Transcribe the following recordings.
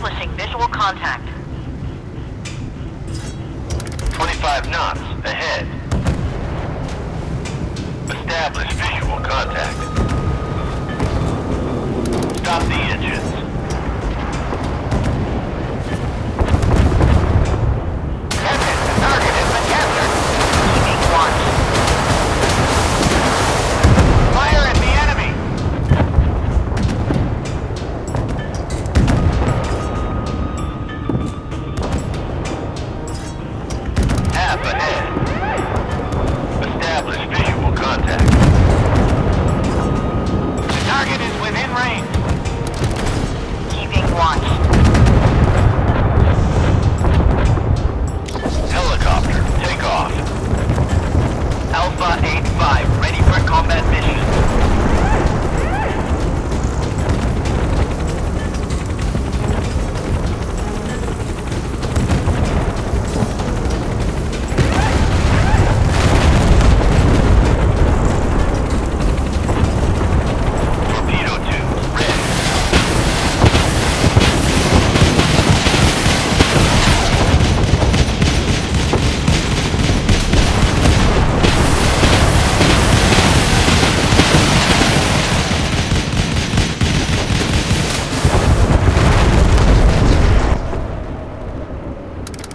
Establishing visual contact. 25 knots ahead. Establish visual contact. Stop the engines. Captain, the target has been captured. Keeping watch. Fire at the enemy. Half ahead. Establish visual contact. The target is within range. Keeping watch. Helicopter, take off. Alpha 8-5, ready for combat mission. Torpedo 2, ready.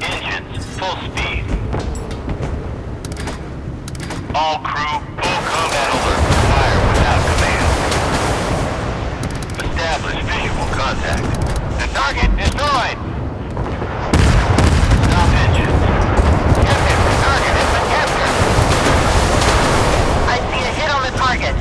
Engines, full speed. All crew, full combat alert. Fire without command. Establish visual contact. The target destroyed. Stop engines. Captain, the target has been captured. I see a hit on the target.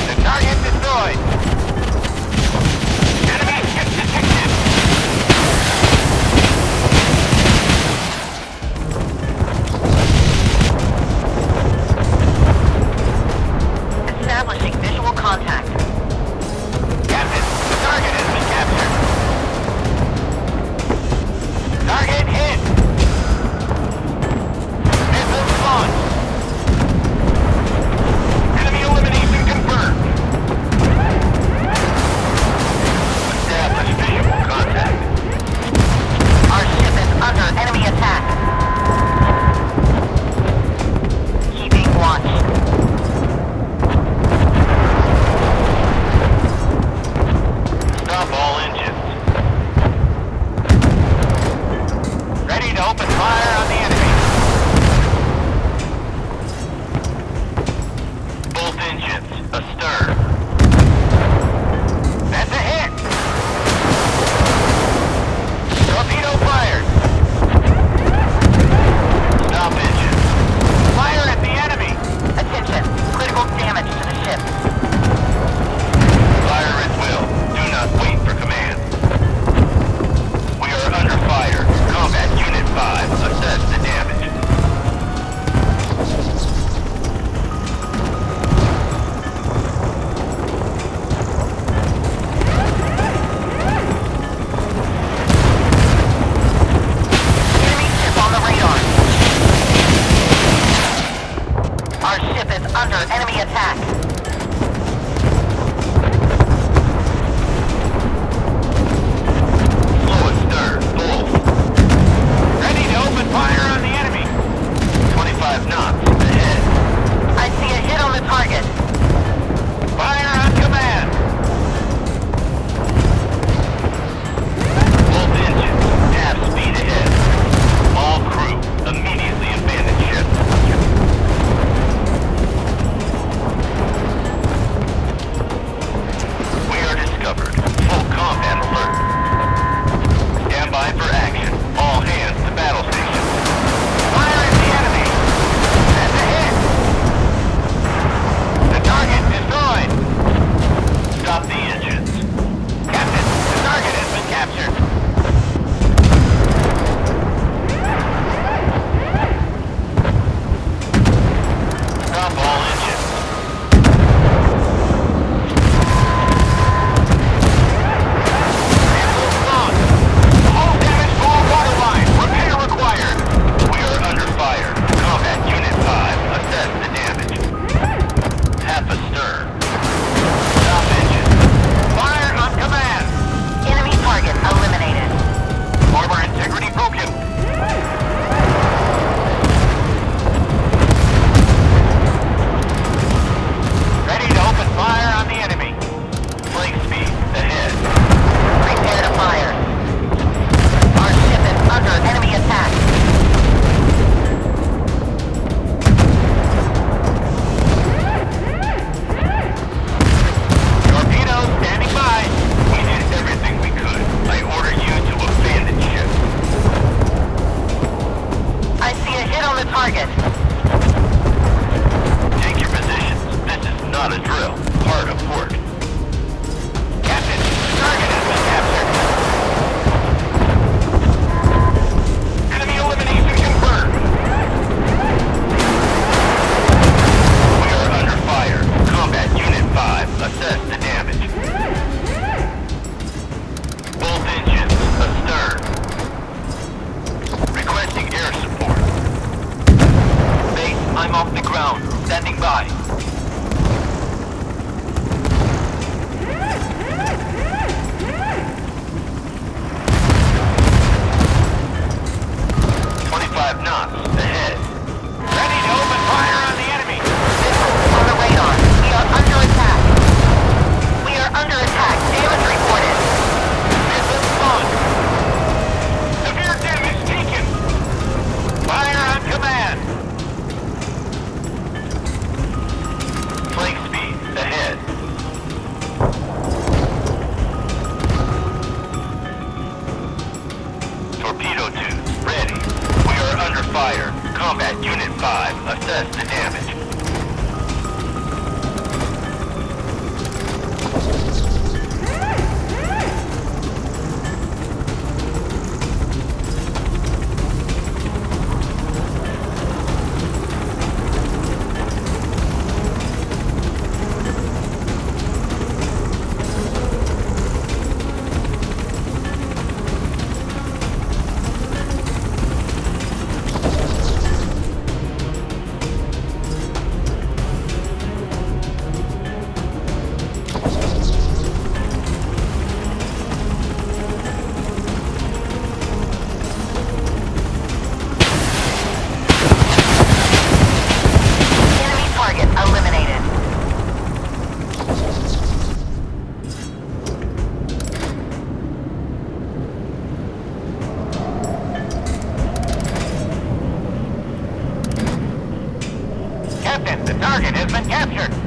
The target destroyed. Enemy ship detected. Establishing visual contact. Captain, the target has been captured. Target hit. Missiles launched. Enemy elimination confirmed. Establish visual contact. Our ship is under enemy attack. Keeping watch. Stop all engines. Ready to open fire on the enemy. Both engines astern. That's a hit. Torpedo fired. Stop engines. Fire at the enemy. Attention. Critical damage to the ship. Fire at will. Do not wait for command. We are under fire. Combat Unit 5. Assess the damage. Enemy ship on the radar. Our ship is under enemy attack. Slow and stern. Full. Ready to open fire on the enemy. 25 knots ahead. I see a hit on the target. Fire on command. Both engines. Half speed ahead. All crew. Immediately abandon ship. on the target. Take your positions. This is not a drill. Hard at work. Captain, the target has been captured. Enemy elimination confirmed. We are under fire. Combat Unit 5. Assess the damage. Both engines astern. Requesting air support. Base, I'm off the ground. Standing by. Knots ahead. Ready to open fire on the enemy. Missiles on the radar. We are under attack. We are under attack. Damage reported. Missiles launched. Severe damage taken. Fire on command. Flank speed ahead. Torpedo tubes ready. We are under fire. Combat Unit 5. Assess the damage. Enemy target eliminated. Captain, the target has been captured.